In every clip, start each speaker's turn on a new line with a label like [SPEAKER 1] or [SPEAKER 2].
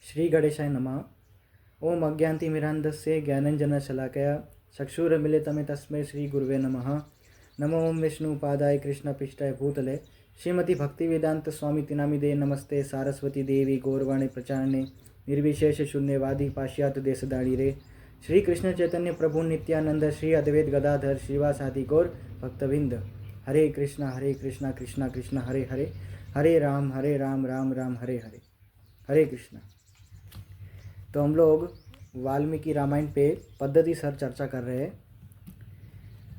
[SPEAKER 1] श्री गणेशाय नमः। ओम अज्ञानतिमिरान्धस्य ज्ञानञ्जनशलाकया चक्षुरुन्मीलितं तस्मै श्री गुरुवे नमः। नमो ओम विष्णुपादाय कृष्णपृष्ठाय भूतले श्रीमती भक्तिवेदांत स्वामी तिनामिदे नमस्ते सारस्वती देवी गौरवाणी प्रचारणे निर्विशेष शून्यवादी पाश्चात्य देशदाड़ीरे श्री कृष्ण चैतन्य प्रभु नित्यानंद श्री अद्वैत गदाधर श्रीवासादि गौर भक्तविंद। हरे कृष्णा कृष्णा कृष्णा हरे हरे, हरे राम राम राम हरे हरे। हरे कृष्णा। तो हम लोग वाल्मीकि रामायण पे पद्धति सर चर्चा कर रहे हैं।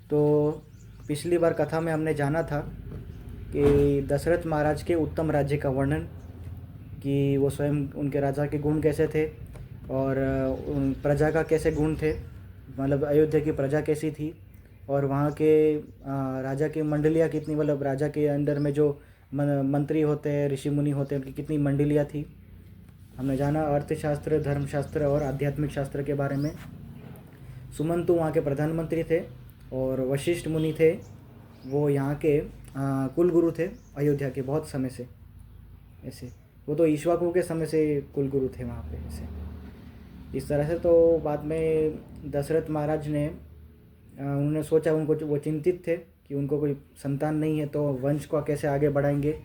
[SPEAKER 1] तो पिछली बार कथा में हमने जाना था कि दशरथ महाराज के उत्तम राज्य का वर्णन, कि वो स्वयं उनके राजा के गुण कैसे थे और उन प्रजा का कैसे गुण थे, मतलब अयोध्या की प्रजा कैसी थी और वहाँ के राजा की मंडलियाँ कितनी, मतलब राजा के अंदर में जो मंत्री होते हैं, ऋषि मुनि होते हैं, उनकी कितनी मंडलियाँ थी। हमने जाना अर्थशास्त्र, धर्मशास्त्र और आध्यात्मिक शास्त्र के बारे में। सुमंतु वहाँ के प्रधानमंत्री थे और वशिष्ठ मुनि थे, वो यहाँ के कुलगुरु थे अयोध्या के बहुत समय से। ऐसे वो तो ईक्ष्वाकु के समय से कुलगुरु थे वहाँ पे। ऐसे इस तरह से तो बाद में दशरथ महाराज ने उन्होंने सोचा, उनको वो चिंतित थे कि उनको कोई संतान नहीं है तो वंश को कैसे आगे बढ़ाएंगे।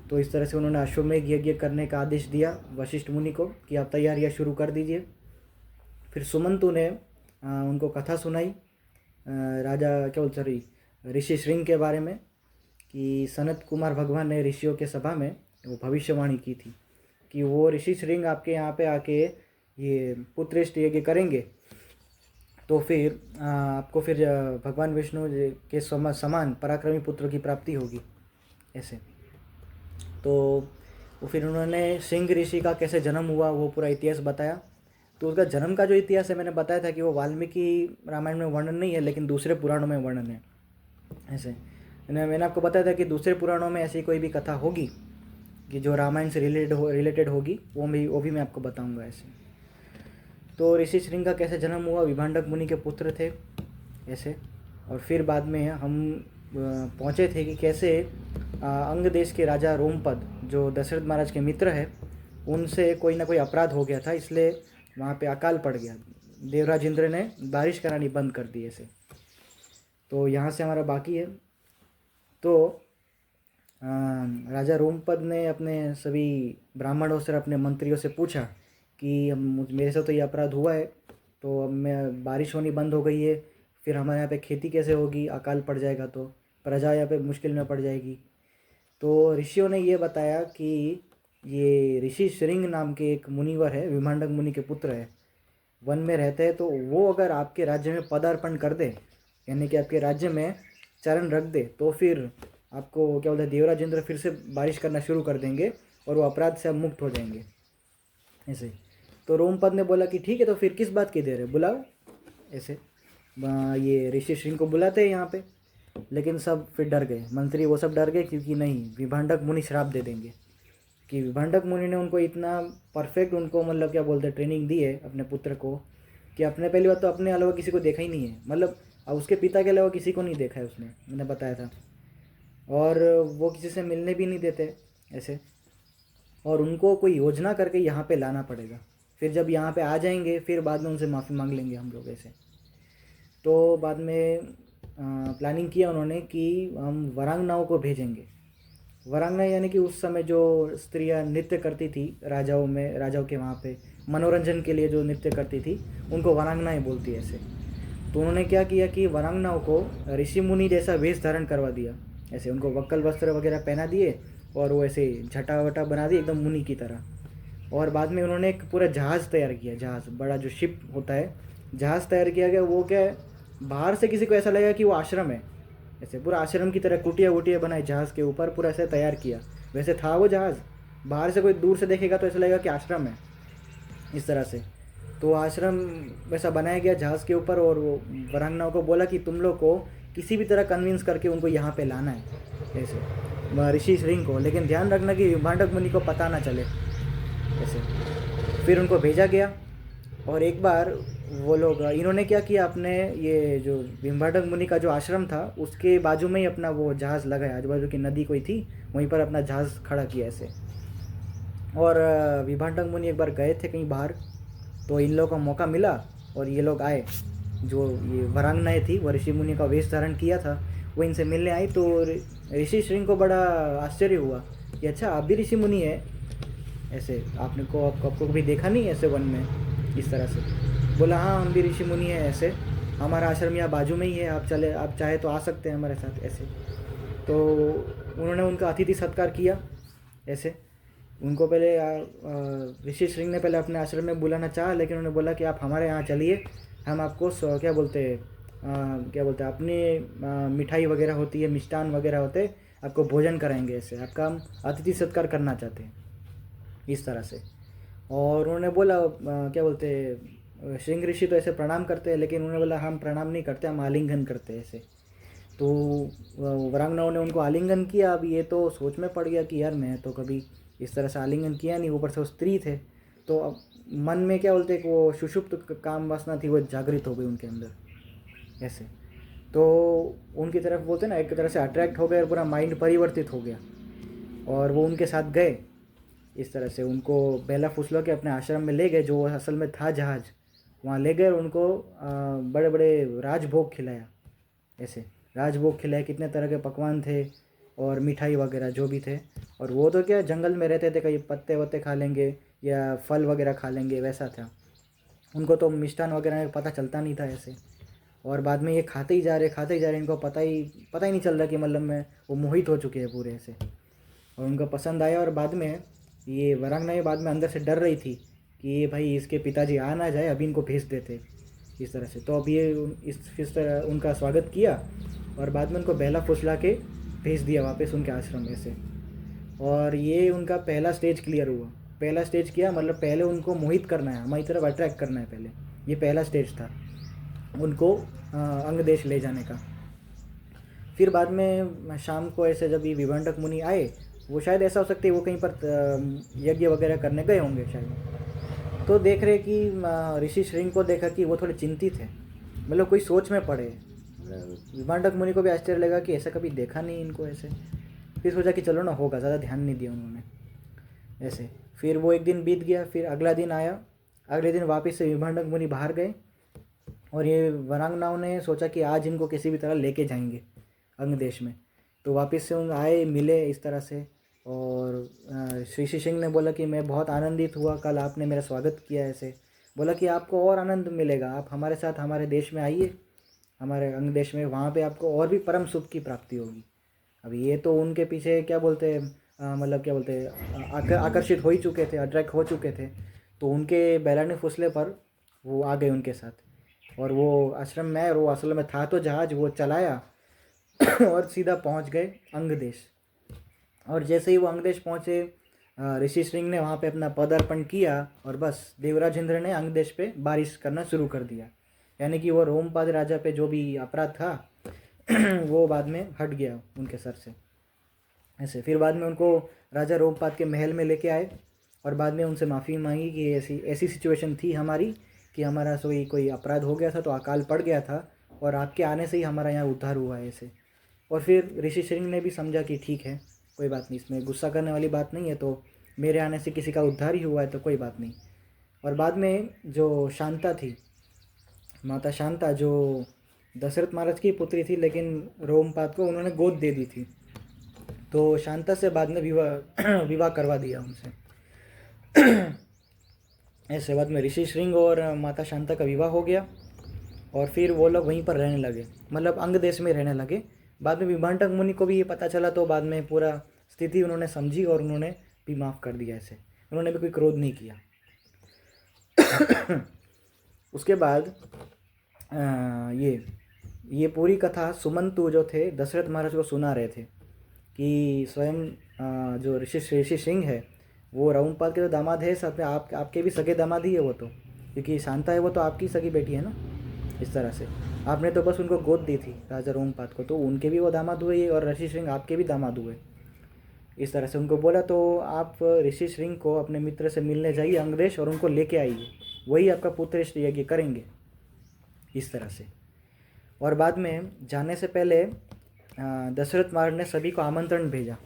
[SPEAKER 1] तो इस तरह से उन्होंने अश्वमेध यज्ञ करने का आदेश दिया वशिष्ठ मुनि को कि आप तैयारियां शुरू कर दीजिए। फिर सुमंतु ने उनको कथा सुनाई राजा क्या बोलते ऋषि श्रृंग के बारे में, कि सनत कुमार भगवान ने ऋषियों के सभा में वो भविष्यवाणी की थी कि वो ऋषि श्रृंग आपके यहाँ पे आके ये पुत्रेष्ट यज्ञ करेंगे तो फिर आपको फिर भगवान विष्णु के समान पराक्रमी पुत्र की प्राप्ति होगी। ऐसे तो फिर उन्होंने सिंह ऋषि का कैसे जन्म हुआ वो पूरा इतिहास बताया। तो उसका जन्म का जो इतिहास है मैंने बताया था कि वो वाल्मीकि रामायण में वर्णन नहीं है, लेकिन दूसरे पुराणों में वर्णन है। ऐसे मैंने आपको बताया था कि दूसरे पुराणों में ऐसी कोई भी कथा होगी कि जो रामायण से रिलेटेड होगी, वो भी मैं आपको बताऊंगा। ऐसे तो ऋषि श्रृंग का कैसे जन्म हुआ, विभांडक मुनि के पुत्र थे। ऐसे और फिर बाद में हम पहुँचे थे कि कैसे अंग देश के राजा रोमपद जो दशरथ महाराज के मित्र हैं, उनसे कोई ना कोई अपराध हो गया था, इसलिए वहाँ पे अकाल पड़ गया। देवराज इंद्र ने बारिश करानी बंद कर दी। ऐसे तो यहाँ से हमारा बाकी है। तो राजा रोमपद ने अपने सभी ब्राह्मणों से, अपने मंत्रियों से पूछा कि मेरे से तो ये अपराध हुआ है, तो अब मैं बारिश होनी बंद हो गई है, फिर हमारे यहाँ पे खेती कैसे होगी, अकाल पड़ जाएगा तो प्रजा यहाँ पे मुश्किल में पड़ जाएगी। तो ऋषियों ने ये बताया कि ये ऋषि श्रृंग नाम के एक मुनिवर है, विभांडक मुनि के पुत्र है, वन में रहते हैं। तो वो अगर आपके राज्य में पदार्पण कर दे, यानी कि आपके राज्य में चरण रख दे, तो फिर आपको क्या बोलते हैं, देवराज इंद्र फिर से बारिश करना शुरू कर देंगे और वो अपराध से आप मुक्त हो जाएंगे। ऐसे तो रोमपद ने बोला कि ठीक है, तो फिर किस बात की देर है, बुलाओ। ऐसे ये ऋषि श्रृंग को बुलाते हैं यहाँ पे, लेकिन सब फिर डर गए, मंत्री वो सब डर गए, क्योंकि नहीं, विभांडक मुनि श्राप दे देंगे। कि विभांडक मुनि ने उनको इतना परफेक्ट, उनको मतलब क्या बोलते हैं, ट्रेनिंग दी है अपने पुत्र को, कि अपने पहली बात तो अपने अलावा किसी को देखा ही नहीं है, मतलब उसके पिता के अलावा किसी को नहीं देखा है उसने, मैंने बताया था। और वो किसी से मिलने भी नहीं देते। ऐसे और उनको कोई योजना करके यहाँ पे लाना पड़ेगा, फिर जब यहाँ पे आ जाएंगे फिर बाद में उनसे माफ़ी मांग लेंगे हम लोग। ऐसे तो बाद में प्लानिंग किया उन्होंने कि हम वरांगनाओं को भेजेंगे। वरांगना यानी कि उस समय जो स्त्रियां नृत्य करती थी राजाओं के वहाँ पे मनोरंजन के लिए जो नृत्य करती थी, उनको वरांगनाएं बोलती है। ऐसे तो उन्होंने क्या किया कि वरांगनाओं को ऋषि मुनि जैसा वेश धारण करवा दिया। ऐसे उनको वक्कल वस्त्र वगैरह पहना दिए और वो ऐसे झटा वटा बना दिए एकदम मुनि की तरह। और बाद में उन्होंने एक पूरा जहाज़ तैयार किया, जहाज़ बड़ा जो शिप होता है, जहाज़ तैयार किया गया। वो क्या है, बाहर से किसी को ऐसा लगेगा कि वो आश्रम है, ऐसे पूरा आश्रम की तरह कुटिया वुटिया बनाई जहाज़ के ऊपर, पूरा ऐसे तैयार किया। वैसे था वो जहाज़, बाहर से कोई दूर से देखेगा तो ऐसा लगेगा कि आश्रम है, इस तरह से। तो आश्रम वैसा बनाया गया जहाज़ के ऊपर। और वो वरांगनाओं को बोला कि तुम लोग को किसी भी तरह कन्विंस करके उनको यहाँ पे लाना है, ऐसे ऋषि श्रृंग को, लेकिन ध्यान रखना कि विभांडक मुनि को पता ना चले। ऐसे फिर उनको भेजा गया। और एक बार वो लोग, इन्होंने क्या किया, अपने ये जो विभांडक मुनि का जो आश्रम था उसके बाजू में ही अपना वो जहाज़ लगाया, आजू बाजू की नदी कोई थी वहीं पर अपना जहाज़ खड़ा किया। ऐसे और विभाटक मुनि एक बार गए थे कहीं बाहर, तो इन लोगों को मौका मिला और ये लोग आए। जो ये वरांगनाएँ थी वो ऋषि मुनि का वेश धारण किया था, वो इनसे मिलने आई। तो ऋषि श्रृंग को बड़ा आश्चर्य हुआ कि अच्छा आप भी ऋषि मुनि है, ऐसे आपको कभी देखा नहीं ऐसे वन में इस तरह से। बोला हाँ हम भी ऋषि मुनि हैं, ऐसे हमारा आश्रम यहाँ बाजू में ही है, आप चाहे तो आ सकते हैं हमारे साथ ऐसे। तो उन्होंने उनका अतिथि सत्कार किया ऐसे। उनको पहले ऋषि श्रृंग ने पहले अपने आश्रम में बुलाना चाहा, लेकिन उन्होंने बोला कि आप हमारे यहाँ चलिए, हम आपको क्या बोलते हैं अपनी मिठाई वगैरह होती है, मिष्ठान वगैरह होते हैं, आपको भोजन कराएंगे, ऐसे आपका हम अतिथि सत्कार करना चाहते हैं इस तरह से। और उन्होंने बोला क्या बोलते हैं श्रृंग ऋषि तो ऐसे प्रणाम करते हैं, लेकिन उन्होंने बोला हम प्रणाम नहीं करते, हम आलिंगन करते हैं ऐसे। तो वरांगनाओं ने उनको आलिंगन किया। अब ये तो सोच में पड़ गया कि यार मैं तो कभी इस तरह से आलिंगन किया नहीं, ऊपर से वो स्त्री थे। तो अब मन में क्या बोलते हैं वो सुषुप्त काम वासना थी, वो जागृत हो गई उनके अंदर ऐसे। तो उनकी तरफ बोलते ना एक तरह से अट्रैक्ट हो गए और पूरा माइंड परिवर्तित हो गया, और वो उनके साथ गए इस तरह से। उनको बेला फुसलो के अपने आश्रम में ले गए, जो असल में था जहाज, वहाँ ले गए और उनको बड़े बड़े राजभोग खिलाया ऐसे। राजभोग खिलाए, कितने तरह के पकवान थे और मिठाई वगैरह जो भी थे। और वो तो क्या जंगल में रहते थे, कहीं पत्ते वत्ते खा लेंगे या फल वगैरह खा लेंगे, वैसा था। उनको तो मिष्ठान वगैरह में पता चलता नहीं था ऐसे। और बाद में ये खाते ही जा रहे, इनको पता ही नहीं चल रहा कि मतलब में वो मोहित हो चुके हैं पूरे ऐसे। और उनको पसंद आया। और बाद में ये वरांगना बाद में अंदर से डर रही थी कि ये भाई इसके पिताजी आ ना जाए, अभी इनको भेज देते इस तरह से। तो अब ये इस तरह उनका स्वागत किया और बाद में उनको बहला फुसला के भेज दिया वापस उनके आश्रम में से। और ये उनका पहला स्टेज क्लियर हुआ। पहला स्टेज किया मतलब पहले उनको मोहित करना है, हमारी तरफ अट्रैक्ट करना है, पहले ये पहला स्टेज था उनको अंग देश ले जाने का। फिर बाद में शाम को ऐसे जब ये विभाटक मुनि आए, वो शायद ऐसा हो सकता है वो कहीं पर यज्ञ वगैरह करने गए होंगे शायद। तो देख रहे कि ऋषि श्रृंग को देखा कि वो थोड़े चिंतित है, मतलब कोई सोच में पड़े। विभाटक मुनि को भी आश्चर्य लगा कि ऐसा कभी देखा नहीं इनको ऐसे। फिर सोचा कि चलो ना होगा, ज़्यादा ध्यान नहीं दिया उन्होंने ऐसे। फिर वो एक दिन बीत गया, फिर अगला दिन आया। अगले दिन वापस से विभाटक मुनि बाहर गए और ये वरांगनाओं ने सोचा कि आज इनको किसी भी तरह लेके जाएंगे अंग देश में। तो वापस से उन आए, मिले इस तरह से। और श्री सिंह ने बोला कि मैं बहुत आनंदित हुआ कल आपने मेरा स्वागत किया ऐसे। बोला कि आपको और आनंद मिलेगा, आप हमारे साथ हमारे देश में आइए, हमारे अंग देश में, वहाँ पे आपको और भी परम सुख की प्राप्ति होगी। अब ये तो उनके पीछे क्या बोलते हैं मतलब क्या बोलते हैं आकर्षित हो ही चुके थे, अट्रैक्ट हो चुके थे। तो उनके बहलाने फुसले पर वो आ गए उनके साथ और वो आश्रम में, और वो असल में था तो जहाज, वो चलाया और सीधा पहुंच गए अंग देश। और जैसे ही वो अंग देश पहुँचे, ऋषि श्रृंग ने वहाँ पे अपना पदार्पण किया और बस देवराज इंद्र ने अंग देश पे बारिश करना शुरू कर दिया। यानी कि वो रोमपाद राजा पे जो भी अपराध था वो बाद में हट गया उनके सर से ऐसे। फिर बाद में उनको राजा रोमपाद के महल में लेके आए और बाद में उनसे माफ़ी मांगी कि ऐसी सिचुएशन थी हमारी कि हमारा कोई अपराध हो गया था, तो अकाल पड़ गया था, और आपके आने से ही हमारा यहाँ उद्धार हुआ है ऐसे। और फिर ऋषि श्रृंग ने भी समझा कि ठीक है, कोई बात नहीं, इसमें गुस्सा करने वाली बात नहीं है, तो मेरे आने से किसी का उद्धार ही हुआ है तो कोई बात नहीं। और बाद में जो शांता थी, माता शांता, जो दशरथ महाराज की पुत्री थी लेकिन रोमपाद को उन्होंने गोद दे दी थी, तो शांता से बाद में विवाह करवा दिया उनसे ऐसे। बाद में ऋषि श्रृंग और माता शांता का विवाह हो गया और फिर वो लोग वहीं पर रहने लगे, मतलब अंग देश में रहने लगे। बाद में विभाटक मुनि को भी ये पता चला, तो बाद में पूरा स्थिति उन्होंने समझी और उन्होंने भी माफ़ कर दिया ऐसे, उन्होंने भी कोई क्रोध नहीं किया उसके बाद ये पूरी कथा सुमंतु जो थे दशरथ महाराज को सुना रहे थे कि स्वयं जो ऋषि सिंह है वो रोमपाल के तो दामाद है, साथ में आपके भी सगे दामाद ही है वो, तो क्योंकि शांता है वो तो आपकी सगी बेटी है ना। इस तरह से आपने तो बस उनको गोद दी थी राजा रोमपाद को, तो उनके भी वो दामाद हुए और ऋषि सिंह आपके भी दामाद हुए। इस तरह से उनको बोला, तो आप ऋषि सिंह को अपने मित्र से मिलने जाइए अंगदेश और उनको लेके आइए, वही आपका पुत्र यज्ञ करेंगे इस तरह से। और बाद में जाने से पहले दशरथ महाराज ने सभी को आमंत्रण भेजा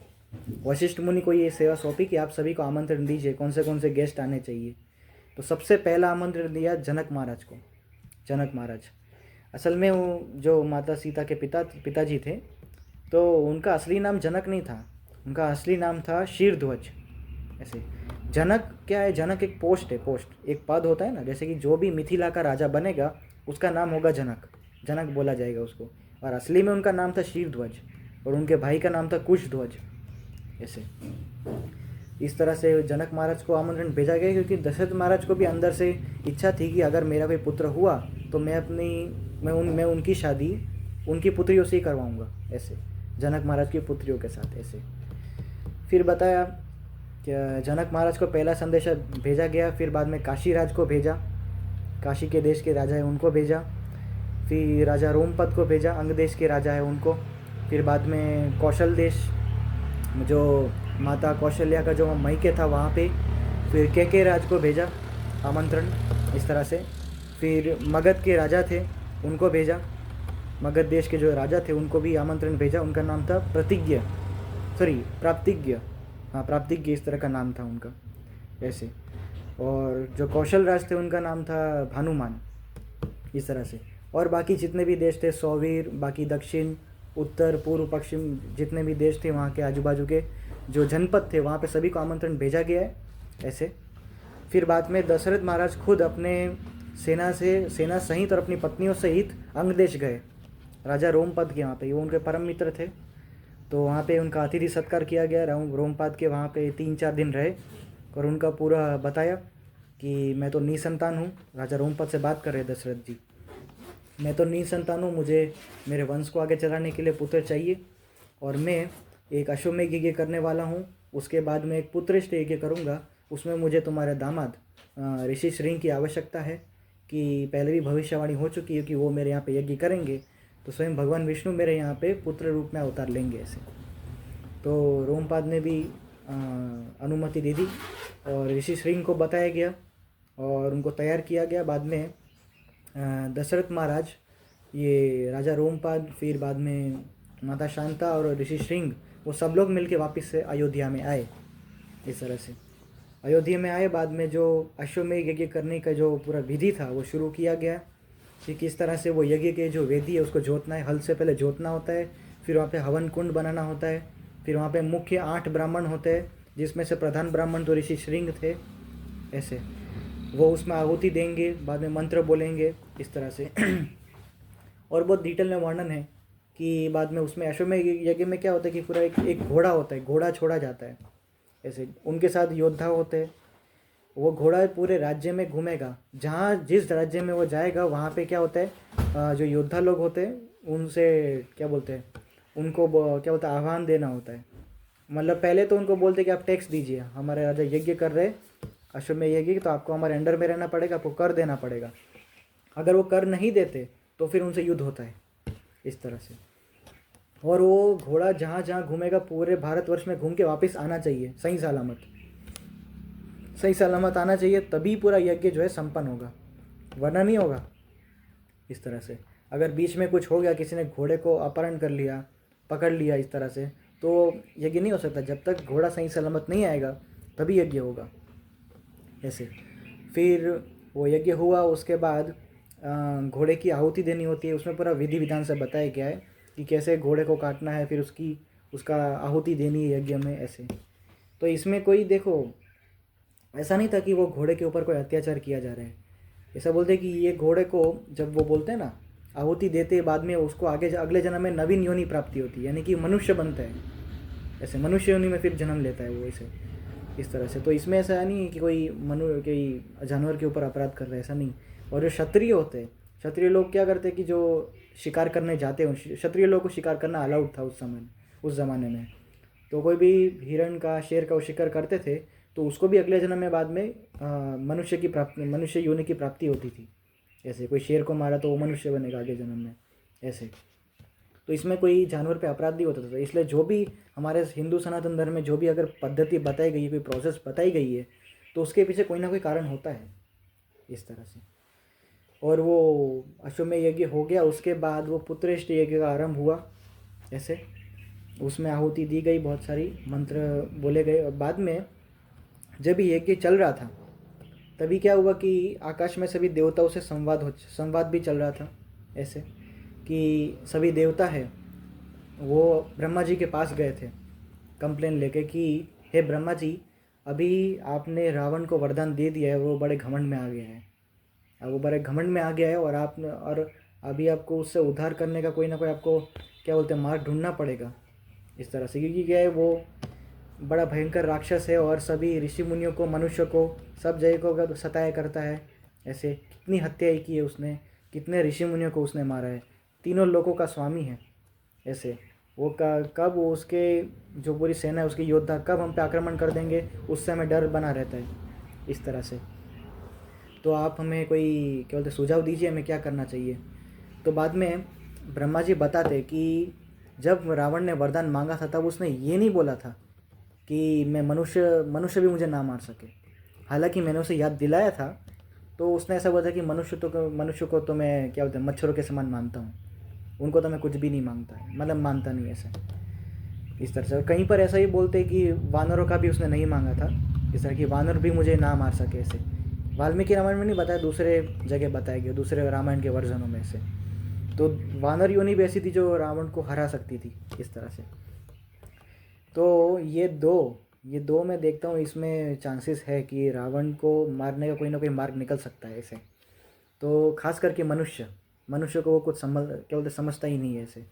[SPEAKER 1] वशिष्ठ मुनि को ये सेवा सौंपी कि आप सभी को आमंत्रण दीजिए, कौन से गेस्ट आने चाहिए। तो सबसे पहला आमंत्रण दिया जनक महाराज को। जनक महाराज असल में वो जो माता सीता के पिताजी थे, तो उनका असली नाम जनक नहीं था, उनका असली नाम था शीरध्वज। ऐसे जनक क्या है, जनक एक पोस्ट है, पोस्ट एक पद होता है ना, जैसे कि जो भी मिथिला का राजा बनेगा उसका नाम होगा जनक, जनक बोला जाएगा उसको। और असली में उनका नाम था शीरध्वज और उनके भाई का नाम था कुशध्वज। ऐसे इस तरह से जनक महाराज को आमंत्रण भेजा गया, क्योंकि दशरथ महाराज को भी अंदर से इच्छा थी कि अगर मेरा कोई पुत्र हुआ तो मैं उनकी शादी उनकी पुत्रियों से ही करवाऊँगा, ऐसे जनक महाराज की पुत्रियों के साथ। ऐसे फिर बताया कि जनक महाराज को पहला संदेशा भेजा गया, फिर बाद में काशी राज को भेजा, काशी के देश के राजा है उनको भेजा, फिर राजा रोमपद को भेजा, अंग देश के राजा है उनको, फिर बाद में कौशल देश जो माता कौशल्या का जो मैके था वहाँ पे, फिर के राज को भेजा आमंत्रण इस तरह से। फिर मगध के राजा थे उनको भेजा, मगध देश के जो राजा थे उनको भी आमंत्रण भेजा, उनका नाम था प्राप्तिज्ञ, हाँ प्राप्तिज्ञ इस तरह का नाम था उनका। ऐसे और जो कौशल राज थे उनका नाम था भानुमान, इस तरह से। और बाकी जितने भी देश थे, सौवीर, बाकी दक्षिण उत्तर पूर्व पश्चिम जितने भी देश थे, वहाँ के आजू बाजू के जो जनपद थे वहाँ पे सभी को आमंत्रण भेजा गया है। ऐसे फिर बाद में दशरथ महाराज खुद अपने सेना सहित और अपनी पत्नियों सहित अंग देश गए, राजा रोमपद के यहाँ पे, वो उनके परम मित्र थे, तो वहाँ पे उनका अतिथि सत्कार किया गया। रोमपद के वहाँ पे 3-4 दिन रहे और उनका पूरा बताया कि मैं तो निसंतान हूँ। राजा रोमपद से बात कर रहे दशरथ जी, मैं तो निसंतान हूँ, मुझे मेरे वंश को आगे चलाने के लिए पुत्र चाहिए और मैं एक अश्वमेध यज्ञ करने वाला हूँ, उसके बाद मैं एक पुत्रेष्ठ यज्ञ करूँगा, उसमें मुझे तुम्हारे दामाद ऋषि श्रृंग की आवश्यकता है, कि पहले भी भविष्यवाणी हो चुकी है कि वो मेरे यहाँ पे यज्ञ करेंगे, तो स्वयं भगवान विष्णु मेरे यहाँ पे पुत्र रूप में अवतार लेंगे। ऐसे तो रोमपाद ने भी अनुमति दे दी और ऋषि श्रृंग को बताया गया और उनको तैयार किया गया। बाद में दशरथ महाराज, ये राजा रोमपाद, फिर बाद में माता शांता और ऋषि श्रृंग, वो सब लोग मिलके वापस से अयोध्या में आए। इस तरह से अयोध्या में आए, बाद में जो अश्वमेध यज्ञ करने का जो पूरा विधि था वो शुरू किया गया कि किस तरह से वो यज्ञ के जो वेदी है उसको जोतना है, हल से पहले जोतना होता है, फिर वहाँ पे हवन कुंड बनाना होता है, फिर वहाँ पे मुख्य 8 ब्राह्मण होते हैं, जिसमें से प्रधान ब्राह्मण तो ऋषि श्रृंग थे। ऐसे वो उसमें आहुति देंगे, बाद में मंत्र बोलेंगे, इस तरह से और बहुत डिटेल में वर्णन है कि बाद में उसमें अश्वमेध यज्ञ में क्या होता है कि पूरा एक घोड़ा होता है, घोड़ा छोड़ा जाता है। ऐसे उनके साथ योद्धा होते हैं, वो घोड़ा पूरे राज्य में घूमेगा, जहाँ जिस राज्य में वो जाएगा वहाँ पे क्या होता है, जो योद्धा लोग होते हैं उनसे क्या बोलते हैं, उनको क्या बोलते हैं, आह्वान देना होता है। मतलब पहले तो उनको बोलते कि आप टैक्स दीजिए, हमारे राजा यज्ञ कर रहे अश्वमेध यज्ञ, तो आपको हमारे अंडर में रहना पड़ेगा, आपको कर देना पड़ेगा। अगर वो कर नहीं देते तो फिर उनसे युद्ध होता है, इस तरह से। और वो घोड़ा जहाँ जहाँ घूमेगा पूरे भारतवर्ष में घूम के वापस आना चाहिए, सही सलामत आना चाहिए, तभी पूरा यज्ञ जो है संपन्न होगा, वरना नहीं होगा। इस तरह से अगर बीच में कुछ हो गया, किसी ने घोड़े को अपहरण कर लिया, पकड़ लिया इस तरह से, तो यज्ञ नहीं हो सकता। जब तक घोड़ा सही सलामत नहीं आएगा तभी यज्ञ होगा। ऐसे फिर वो यज्ञ हुआ, उसके बाद घोड़े की आहुति देनी होती है, उसमें पूरा विधि विधान से बताया गया है कि कैसे घोड़े को काटना है, फिर उसका आहुति देनी है यज्ञ में। ऐसे तो इसमें कोई देखो ऐसा नहीं था कि वो घोड़े के ऊपर कोई अत्याचार किया जा रहा है। ऐसा बोलते हैं कि ये घोड़े को जब वो बोलते हैं ना आहुति देते, बाद में उसको आगे अगले जन्म में नवीन योनि प्राप्ति होती है, यानी कि मनुष्य बनता है, ऐसे मनुष्य योनि में फिर जन्म लेता है वो, ऐसे इस तरह से। तो इसमें ऐसा नहीं है कि कोई जानवर के ऊपर अपराध कर रहा है, ऐसा नहीं। और जो क्षत्रिय होते हैं, क्षत्रिय लोग क्या करते हैं कि जो शिकार करने जाते हैं, क्षत्रिय लोग को शिकार करना अलाउड था उस ज़माने में। तो कोई भी हिरण का, शेर का वो शिकार करते थे तो उसको भी अगले जन्म में बाद में मनुष्य योनि की प्राप्ति होती थी। ऐसे कोई शेर को मारा तो वो मनुष्य बनेगा अगले जन्म में, ऐसे। तो इसमें कोई जानवर पे अपराध नहीं होता था। इसलिए जो भी हमारे हिंदू सनातन धर्म में जो भी अगर पद्धति बताई गई है, कोई प्रोसेस बताई गई है, तो उसके पीछे कोई ना कोई कारण होता है, इस तरह से। और वो अश्वमेध यज्ञ हो गया, उसके बाद वो पुत्रेष्ठ यज्ञ का आरंभ हुआ। ऐसे उसमें आहुति दी गई, बहुत सारी मंत्र बोले गए। और बाद में जब ये यज्ञ चल रहा था तभी क्या हुआ कि आकाश में सभी देवताओं से संवाद भी चल रहा था, ऐसे कि सभी देवता है वो ब्रह्मा जी के पास गए थे कंप्लेन लेके कि हे ब्रह्मा जी, अभी आपने रावण को वरदान दे दिया है, वो बड़े घमंड में आ गया है। अब वो बड़े घमंड में आ गया है और अभी आपको उससे उद्धार करने का कोई ना कोई आपको क्या बोलते हैं मार्ग ढूंढना पड़ेगा इस तरह से, क्योंकि क्या है वो बड़ा भयंकर राक्षस है और सभी ऋषि मुनियों को, मनुष्य को, सब जगह को अगर सताया करता है। ऐसे कितनी हत्याएं की है उसने, कितने ऋषि मुनियों को उसने मारा है, तीनों लोकों का स्वामी है। ऐसे वो कब वो उसके जो पूरी सेना है उसके योद्धा कब हम पे आक्रमण कर देंगे, उससे हमें डर बना रहता है इस तरह से। तो आप हमें कोई क्या बोलते सुझाव दीजिए, हमें क्या करना चाहिए। तो बाद में ब्रह्मा जी बताते कि जब रावण ने वरदान मांगा था तब उसने ये नहीं बोला था कि मैं मनुष्य भी मुझे ना मार सके। हालांकि मैंने उसे याद दिलाया था, तो उसने ऐसा बोला था कि मनुष्य को तो मैं क्या बोलते हैं मच्छरों के समान मानता हूँ, उनको तो मैं कुछ भी नहीं मांगता, मतलब मानता नहीं ऐसा इस तरह से। और कहीं पर ऐसा ही बोलते कि वानरों का भी उसने नहीं मांगा था, इस तरह की वानर भी मुझे ना मार सके ऐसे। वाल्मीकि रामायण में नहीं बताया, दूसरे जगह बताया गया, दूसरे रामायण के वर्जनों में से। तो वानर योनि भी ऐसी थी जो रावण को हरा सकती थी इस तरह से। तो ये दो मैं देखता हूँ इसमें चांसेस है कि रावण को मारने का कोई ना कोई मार्ग निकल सकता है ऐसे। तो खास करके मनुष्य को वो कुछ क्या बोलते समझता ही नहीं है ऐसे।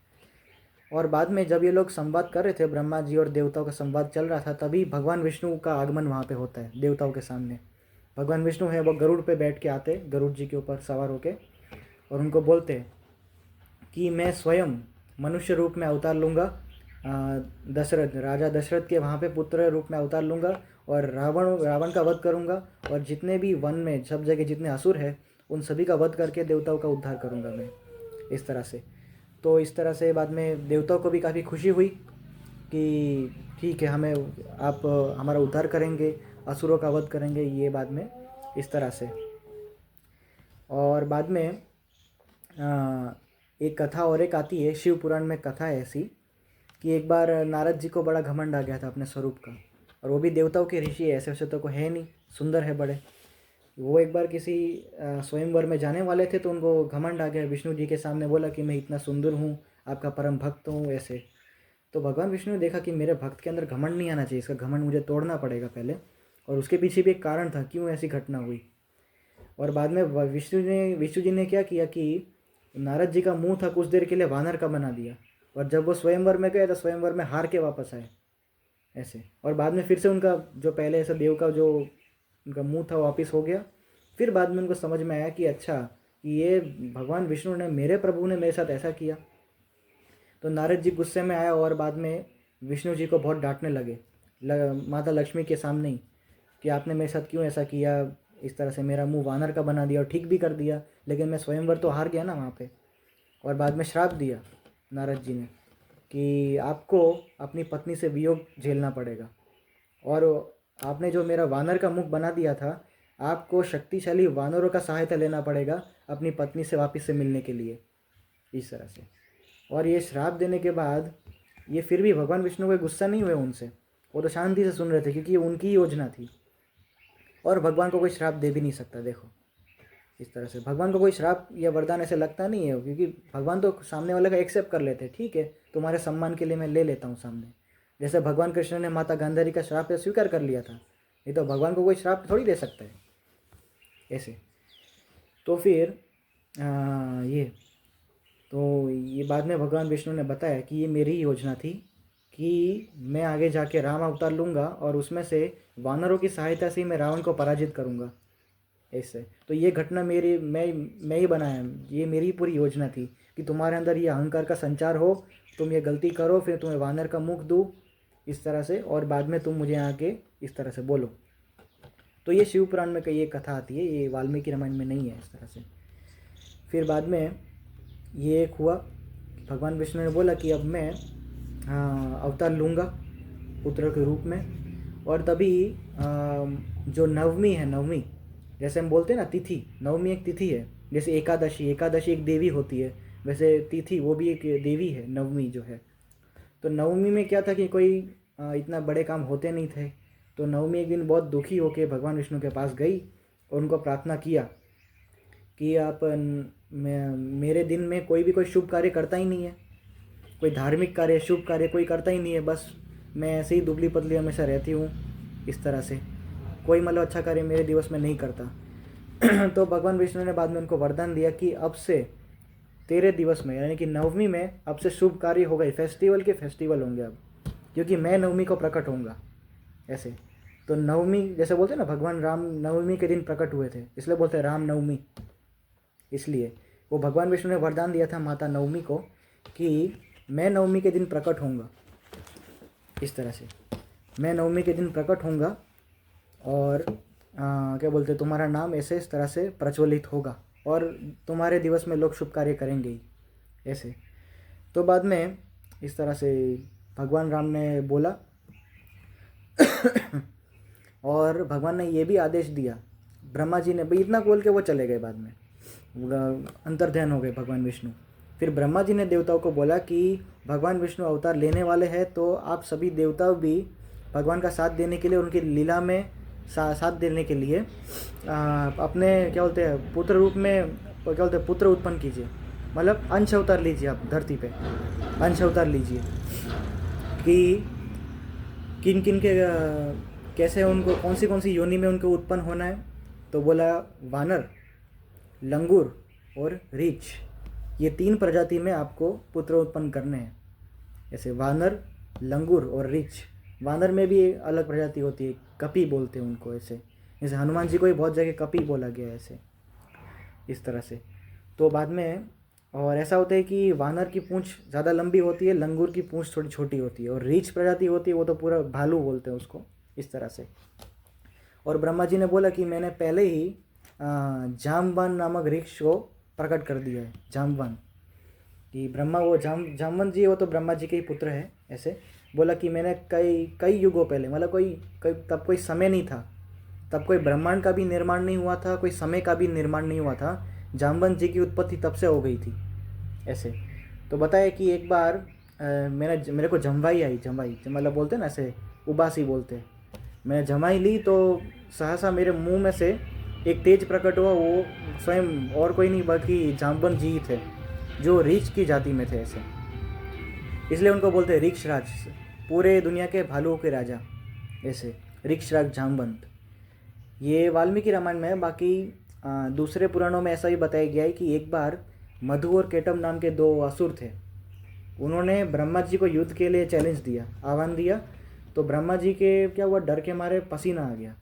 [SPEAKER 1] और बाद में जब ये लोग संवाद कर रहे थे, ब्रह्मा जी और देवताओं का संवाद चल रहा था, तभी भगवान विष्णु का आगमन वहाँ पे होता है देवताओं के सामने। भगवान विष्णु है वो गरुड़ पे बैठ के आते, गरुड़ जी के ऊपर सवार होके, और उनको बोलते हैं कि मैं स्वयं मनुष्य रूप में अवतार लूँगा, राजा दशरथ के वहाँ पे पुत्र रूप में अवतार लूँगा और रावण का वध करूँगा, और जितने भी वन में सब जगह जितने असुर हैं उन सभी का वध करके देवताओं का उद्धार करूँगा मैं इस तरह से। तो इस तरह से बाद में देवताओं को भी काफ़ी खुशी हुई कि ठीक है, आप हमारा उद्धार करेंगे, असुरों का वध करेंगे, ये बाद में इस तरह से। और बाद में एक कथा और एक आती है, शिव पुराण में कथा है ऐसी कि एक बार नारद जी को बड़ा घमंड आ गया था अपने स्वरूप का, और वो भी देवताओं के ऋषि है, ऐसे वैसे तो कोई है नहीं, सुंदर है बड़े। वो एक बार किसी स्वयंवर में जाने वाले थे तो उनको घमंड आ गया, विष्णु जी के सामने बोला कि मैं इतना सुंदर हूँ, आपका परम भक्त हूँ ऐसे। तो भगवान विष्णु ने देखा कि मेरे भक्त के अंदर घमंड नहीं आना चाहिए, इसका घमंड मुझे तोड़ना पड़ेगा पहले, और उसके पीछे भी एक कारण था क्यों ऐसी घटना हुई। और बाद में विष्णु जी ने क्या किया कि नारद जी का मुंह था कुछ देर के लिए वानर का बना दिया, और जब वो स्वयंवर में गए तो स्वयंवर में हार के वापस आए ऐसे। और बाद में फिर से उनका जो पहले ऐसा देव का जो उनका मुंह था वापस हो गया। फिर बाद में उनको समझ में आया कि अच्छा, ये भगवान विष्णु ने, मेरे प्रभु ने मेरे साथ ऐसा किया। तो नारद जी गुस्से में आया और बाद में विष्णु जी को बहुत डांटने लगे माता लक्ष्मी के सामने ही कि आपने मेरे साथ क्यों ऐसा किया, इस तरह से मेरा मुंह वानर का बना दिया और ठीक भी कर दिया, लेकिन मैं स्वयंवर तो हार गया ना वहाँ पे। और बाद में श्राप दिया नारद जी ने कि आपको अपनी पत्नी से वियोग झेलना पड़ेगा, और आपने जो मेरा वानर का मुख बना दिया था, आपको शक्तिशाली वानरों का सहायता लेना पड़ेगा अपनी पत्नी से वापस से मिलने के लिए इस तरह से। और ये श्राप देने के बाद ये फिर भी भगवान विष्णु को गुस्सा नहीं हुए उनसे, वो तो शांति से सुन रहे थे क्योंकि ये उनकी योजना थी, और भगवान को कोई श्राप दे भी नहीं सकता। देखो इस तरह से भगवान को कोई श्राप या वरदान ऐसे लगता नहीं है, क्योंकि भगवान तो सामने वाले का एक्सेप्ट कर लेते हैं, ठीक है तुम्हारे सम्मान के लिए मैं ले लेता हूँ सामने। जैसे भगवान कृष्ण ने माता गांधारी का श्राप स्वीकार कर लिया था, नहीं तो भगवान को कोई श्राप थोड़ी दे सकता है ऐसे। तो फिर ये बाद में भगवान विष्णु ने बताया कि ये मेरी ही योजना थी कि मैं आगे जाके राम अवतार लूँगा और उसमें से वानरों की सहायता से ही मैं रावण को पराजित करूँगा ऐसे। तो ये घटना मैं ही बनाया, ये मेरी पूरी योजना थी कि तुम्हारे अंदर ये अहंकार का संचार हो, तुम ये गलती करो, फिर तुम्हें वानर का मुख दूँ इस तरह से, और बाद में तुम मुझे आके इस तरह से बोलो। तो ये शिव पुराण में कई एक कथा आती है, ये वाल्मीकि रामायण में नहीं है इस तरह से। फिर बाद में ये एक हुआ, भगवान विष्णु ने बोला कि अब मैं अवतार लूँगा पुत्र के रूप में। और तभी जो नवमी है, नवमी जैसे हम बोलते हैं ना तिथि, नवमी एक तिथि है, जैसे एकादशी एक देवी होती है, वैसे तिथि वो भी एक देवी है नवमी जो है। तो नवमी में क्या था कि कोई इतना बड़े काम होते नहीं थे। तो नवमी एक दिन बहुत दुखी होकर भगवान विष्णु के पास गई और उनको प्रार्थना किया कि आप मेरे दिन में कोई भी कोई शुभ कार्य करता ही नहीं है, कोई धार्मिक कार्य शुभ कार्य कोई करता ही नहीं है, बस मैं ऐसे ही दुबली पतली हमेशा रहती हूँ, इस तरह से कोई मतलब अच्छा कार्य मेरे दिवस में नहीं करता। तो भगवान विष्णु ने बाद में उनको वरदान दिया कि अब से तेरे दिवस में यानी कि नवमी में अब से शुभ कार्य हो गए, फेस्टिवल के फेस्टिवल होंगे अब, क्योंकि मैं नवमी को प्रकट होऊंगा। ऐसे तो नवमी जैसे बोलते हैं ना, भगवान राम नवमी के दिन प्रकट हुए थे, इसलिए बोलते हैं राम नवमी। इसलिए वो भगवान विष्णु ने वरदान दिया था माता नवमी को कि मैं नवमी के दिन प्रकट होऊंगा। इस तरह से मैं नवमी के दिन प्रकट होऊंगा और क्या बोलते हैं, तुम्हारा नाम ऐसे इस तरह से प्रज्वलित होगा और तुम्हारे दिवस में लोग शुभ कार्य करेंगे ही ऐसे। तो बाद में इस तरह से भगवान राम ने बोला और भगवान ने ये भी आदेश दिया, ब्रह्मा जी ने भी इतना बोल के वो चले गए, बाद में अंतर्ध्यान हो गए भगवान विष्णु। फिर ब्रह्मा जी ने देवताओं को बोला कि भगवान विष्णु अवतार लेने वाले हैं, तो आप सभी देवता भी भगवान का साथ देने के लिए, उनकी लीला में साथ देने के लिए अपने क्या बोलते हैं पुत्र रूप में क्या बोलते हैं पुत्र उत्पन्न कीजिए, मतलब अंश अवतार लीजिए, आप धरती पे अंश अवतार लीजिए कि किन किन के कैसे उनको कौन सी योनि में उनको उत्पन्न होना है। तो बोला वानर, लंगूर और रीछ, ये 3 प्रजाति में आपको पुत्र उत्पन्न करने हैं। ऐसे वानर, लंगूर और रीछ। वानर में भी अलग प्रजाति होती है, कपी बोलते हैं उनको। ऐसे जैसे हनुमान जी को भी बहुत जगह कपी बोला गया है, ऐसे इस तरह से। तो बाद में और ऐसा होता है कि वानर की पूंछ ज़्यादा लंबी होती है, लंगूर की पूंछ थोड़ी छोटी होती है, और रीछ प्रजाति होती है वो तो पूरा भालू बोलते हैं उसको, इस तरह से। और ब्रह्मा जी ने बोला कि मैंने पहले ही जामवन नामक वृक्ष को प्रकट कर दिया है। जामवन कि ब्रह्मा वो जामवन जी वो तो ब्रह्मा जी के ही पुत्र है। ऐसे बोला कि मैंने कई युगों पहले, मतलब तब कोई समय नहीं था, तब कोई ब्रह्मांड का भी निर्माण नहीं हुआ था, कोई समय का भी निर्माण नहीं हुआ था, जामवन जी की उत्पत्ति तब से हो गई थी। ऐसे तो बताया कि एक बार मेरे को जमवाई आई, जमवाई मतलब बोलते हैं ना ऐसे, उबासी बोलते हैं। मैंने जमाई ली तो सहसा मेरे मुंह में से एक तेज प्रकट हुआ, वो स्वयं और कोई नहीं बल्कि जामवन जी थे, जो रीछ की जाति में थे। ऐसे इसलिए उनको बोलते हैं रीक्षराज, पूरे दुनिया के भालुओं के राजा। ऐसे रीक्षराज जामवंत, ये वाल्मीकि रामायण में है। बाकी दूसरे पुराणों में ऐसा भी बताया गया है कि एक बार मधु और केटम नाम के 2 असुर थे, उन्होंने ब्रह्मा जी को युद्ध के लिए चैलेंज दिया, आह्वान दिया। तो ब्रह्मा जी के क्या हुआ, डर के मारे पसीना आ गया,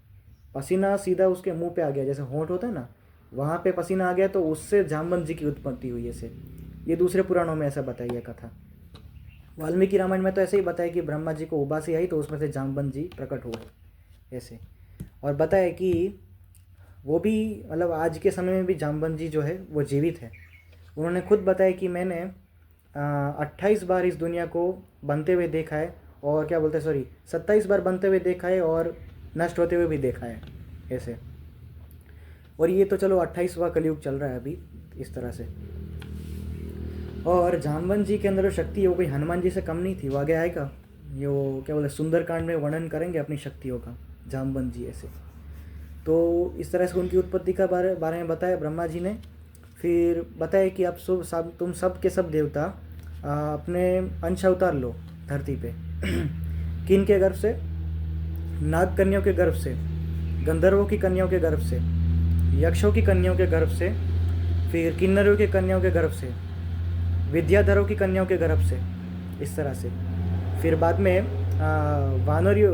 [SPEAKER 1] पसीना सीधा उसके मुंह पे आ गया, जैसे होंठ होता है ना, वहाँ पे पसीना आ गया, तो उससे जामवंत जी की उत्पत्ति हुई। ऐसे ये दूसरे पुराणों में ऐसा बताया गया कथा। वाल्मीकि रामायण में तो ऐसे ही बताया कि ब्रह्मा जी को उबासी आई तो उसमें से जामवंत जी प्रकट हुए। ऐसे और बताया कि वो भी मतलब आज के समय में भी जामवंत जी जो है वो जीवित है। उन्होंने खुद बताया कि मैंने 28 बार इस दुनिया को बनते हुए देखा है, और क्या बोलते हैं 27 बार बनते हुए देखा है और नष्ट होते हुए भी देखा है। ऐसे और ये तो चलो 28वां कलयुग चल रहा है अभी, इस तरह से। और जामवंत जी के अंदर शक्ति वो कोई हनुमान जी से कम नहीं थी, वो आगे आएगा, ये वो क्या बोलते सुंदरकांड में वर्णन करेंगे अपनी शक्तियों का जामवंत जी। ऐसे तो इस तरह से उनकी उत्पत्ति का बारे में बताया ब्रह्मा जी ने। फिर बताया कि अब तुम सब के सब देवता अपने अंश अवतार लो धरती पे। किन के गर्भ से? नाग कन्याओं के गर्भ से, गंधर्वों की कन्याओं के गर्भ से, यक्षों की कन्याओं के गर्भ से, फिर किन्नरों के कन्याओं के गर्भ से, विद्याधरों की कन्याओं के गर्भ से, इस तरह से। फिर बाद में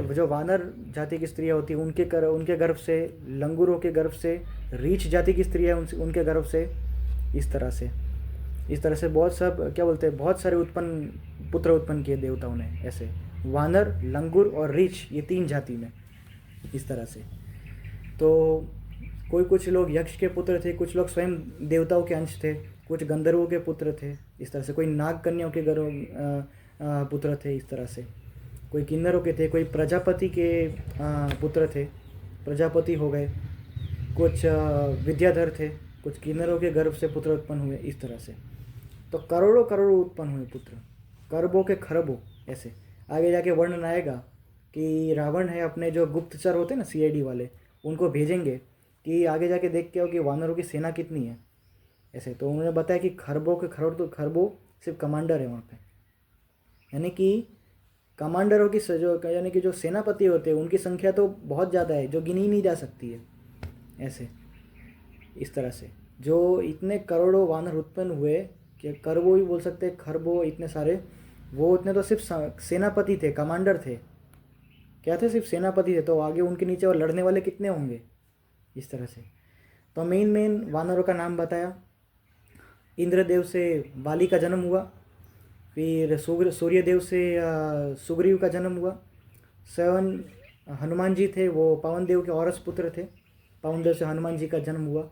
[SPEAKER 1] जो वानर जाति की स्त्रियाँ होती हैं उनके गर्भ से, लंगूरों के गर्भ से, रीछ जाति की स्त्रियाँ उनके गर्भ से, इस तरह से बहुत सब क्या बोलते हैं बहुत सारे पुत्र उत्पन्न किए देवताओं ने। ऐसे वानर, लंगूर और रीछ, ये 3 जाति में, इस तरह से। तो कुछ लोग यक्ष के पुत्र थे, कुछ लोग स्वयं देवताओं के अंश थे, कुछ गंधर्वों के पुत्र थे, इस तरह से। कोई नाग कन्याओं के पुत्र थे, इस तरह से। कोई किन्नरों के थे, कोई प्रजापति के पुत्र थे, प्रजापति हो गए। कुछ विद्याधर थे, कुछ किन्नरों के गर्भ से पुत्र उत्पन्न हुए, इस तरह से। तो करोड़ों करोड़ों उत्पन्न हुए पुत्र, खरबों के खरबों, ऐसे आगे जाके वर्णन आएगा कि रावण है अपने जो गुप्तचर होते हैं ना सीआईडी वाले, उनको भेजेंगे कि आगे जाके देख के आओ कि वानरों की सेना कितनी है। ऐसे तो उन्होंने बताया कि खरबों के खरबों सिर्फ कमांडर है वहाँ पे, यानी कि कमांडरों की जो यानी कि जो सेनापति होते हैं उनकी संख्या तो बहुत ज़्यादा है, जो गिनी नहीं जा सकती है। ऐसे इस तरह से जो इतने करोड़ों वानर उत्पन्न हुए कि करबो ही बोल सकते हैं, खरबो इतने सारे, वो इतने तो सिर्फ सेनापति थे, कमांडर थे, क्या थे, सिर्फ सेनापति थे। तो आगे उनके नीचे और लड़ने वाले कितने होंगे इस तरह से। तो मेन वानरों का नाम बताया। इंद्रदेव से वाली का जन्म हुआ, फिर सूर्यदेव से सुग्रीव का जन्म हुआ। सेवन हनुमान जी थे, वो पवन देव के औरस पुत्र थे, पवन देव से हनुमान जी का जन्म हुआ।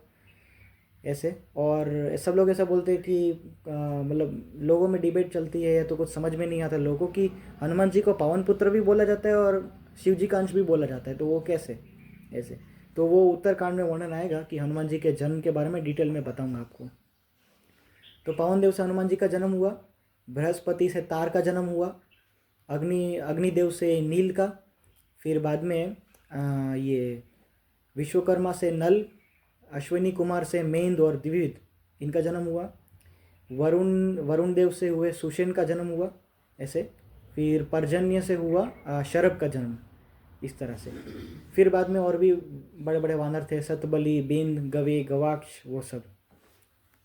[SPEAKER 1] ऐसे और सब लोग ऐसा बोलते हैं कि मतलब लोगों में डिबेट चलती है तो कुछ समझ में नहीं आता लोगों की हनुमान जी को पवन पुत्र भी बोला जाता है और शिव जी का अंश भी बोला जाता है, तो वो कैसे। ऐसे तो वो उत्तरकांड में वर्णन आएगा कि हनुमान जी के जन्म के बारे में डिटेल में बताऊंगा आपको। तो पवन देव से हनुमान जी का जन्म हुआ, बृहस्पति से तार का जन्म हुआ, अग्निदेव से नील का, फिर बाद में ये विश्वकर्मा से नल, अश्विनी कुमार से मेंद और द्विविद, इनका जन्म हुआ। वरुण देव से हुए सुषेण का जन्म हुआ। ऐसे फिर पर्जन्य से हुआ शरभ का जन्म, इस तरह से। फिर बाद में और भी बड़े बड़े वानर थे, सतबली, बिंद, गवे, गवाक्ष, वो सब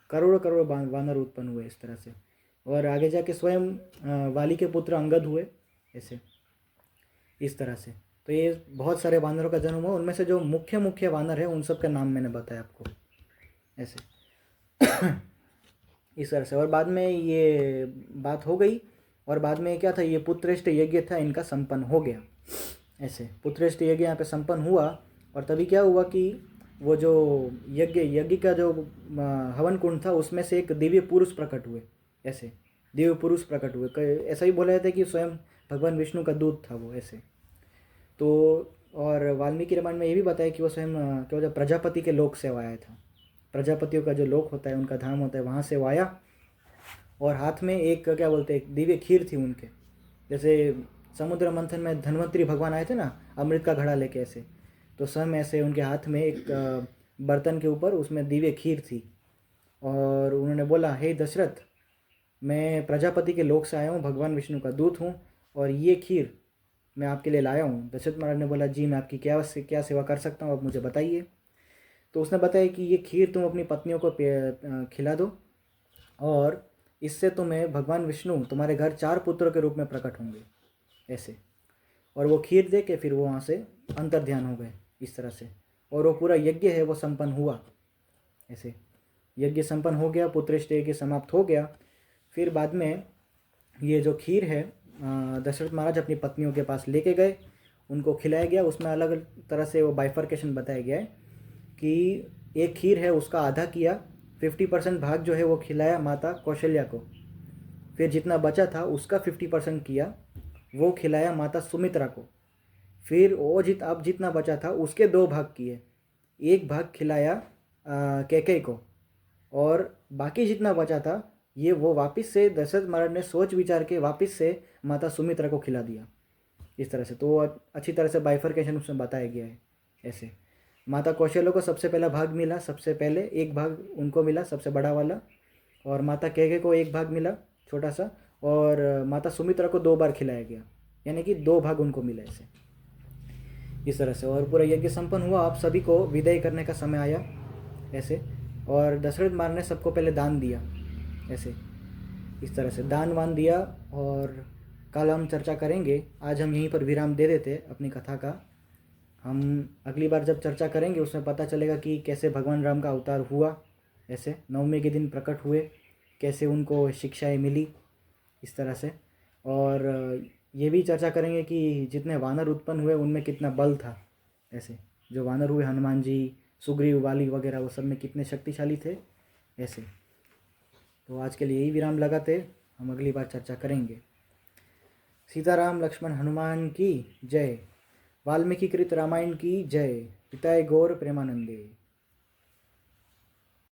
[SPEAKER 1] करोड़ों करोड़ों वानर उत्पन्न हुए इस तरह से। और आगे जाके स्वयं वाली के पुत्र अंगद हुए, ऐसे इस तरह से। तो ये बहुत सारे वानरों का जन्म हुआ, उनमें से जो मुख्य मुख्य वानर है उन सब का नाम मैंने बताया आपको, ऐसे इस तरह से। और बाद में ये बात हो गई, और बाद में क्या था, ये पुत्रेष्ट यज्ञ था इनका संपन्न हो गया। ऐसे पुत्रेष्ट यज्ञ यहाँ पे संपन्न हुआ, और तभी क्या हुआ कि वो जो यज्ञ का जो हवन कुंड था उसमें से एक दिव्य पुरुष प्रकट हुए। ऐसे दिव्य पुरुष प्रकट हुए, ऐसा ही बोला जाता है कि स्वयं भगवान विष्णु का दूत था वो। ऐसे तो और वाल्मीकि रामायण में ये भी बताया कि वो स्वयं क्या बोलते प्रजापति के लोक से आया था। प्रजापतियों का जो लोक होता है, उनका धाम होता है, वहाँ से वो आया, और हाथ में एक क्या बोलते हैं दिव्य खीर थी उनके। जैसे समुद्र मंथन में धन्वंतरी भगवान आए थे ना अमृत का घड़ा लेके, ऐसे तो स्वयं ऐसे उनके हाथ में एक बर्तन के ऊपर उसमें दिव्य खीर थी। और उन्होंने बोला, हे दशरथ, मैं प्रजापति के लोक से आया हूँ, भगवान विष्णु का दूत हूँ, और ये खीर मैं आपके लिए लाया हूँ। दशरथ महाराज ने बोला, जी मैं आपकी क्या सेवा कर सकता हूँ, आप मुझे बताइए। तो उसने बताया कि ये खीर तुम अपनी पत्नियों को खिला दो, और इससे तुम्हें भगवान विष्णु तुम्हारे घर 4 पुत्रों के रूप में प्रकट होंगे। ऐसे और वो खीर दे के फिर वो वहाँ से अंतर ध्यान हो गए इस तरह से। और वो पूरा यज्ञ है वो संपन्न हुआ। ऐसे यज्ञ संपन्न हो गया, पुत्रेष्ट यज्ञ समाप्त हो गया। फिर बाद में ये जो खीर है दशरथ महाराज अपनी पत्नियों के पास लेके गए, उनको खिलाया गया। उसमें अलग अलग तरह से वो बाइफर्केशन बताया गया है कि एक खीर है उसका आधा किया, 50% भाग जो है वो खिलाया माता कौशल्या को, फिर जितना बचा था उसका 50% किया वो खिलाया माता सुमित्रा को, फिर वो अब जितना बचा था उसके 2 भाग किए, एक भाग खिलाया कैकेयी को, और बाकी जितना बचा था ये वो वापस से दशरथ महाराज ने सोच विचार के वापस से माता सुमित्रा को खिला दिया इस तरह से। तो अच्छी तरह से बाइफर्केशन उसमें बताया गया है। ऐसे माता कौशल्या को सबसे पहला भाग मिला, सबसे पहले एक भाग उनको मिला सबसे बड़ा वाला, और माता कैकेयी को एक भाग मिला छोटा सा, और माता सुमित्रा को 2 बार खिलाया गया, यानी कि 2 भाग उनको मिले ऐसे इस तरह से। और पूरा यज्ञ संपन्न हुआ, आप सभी को विदाई करने का समय आया ऐसे। और दशरथ महाराज ने सबको पहले दान दिया ऐसे इस तरह से दान वान दिया। और कल हम चर्चा करेंगे, आज हम यहीं पर विराम दे देते अपनी कथा का। हम अगली बार जब चर्चा करेंगे उसमें पता चलेगा कि कैसे भगवान राम का अवतार हुआ, ऐसे नवमी के दिन प्रकट हुए, कैसे उनको शिक्षाएं मिली इस तरह से। और ये भी चर्चा करेंगे कि जितने वानर उत्पन्न हुए उनमें कितना बल था, ऐसे जो वानर हुए हनुमान जी, सुग्रीव, वाली वगैरह, वो सब में कितने शक्तिशाली थे ऐसे। तो आज के लिए यही विराम लगाते, हम अगली बार चर्चा करेंगे। सीताराम लक्ष्मण हनुमान की जय। वाल्मीकि कृत रामायण की जय। पिताय गौर प्रेमानंदे।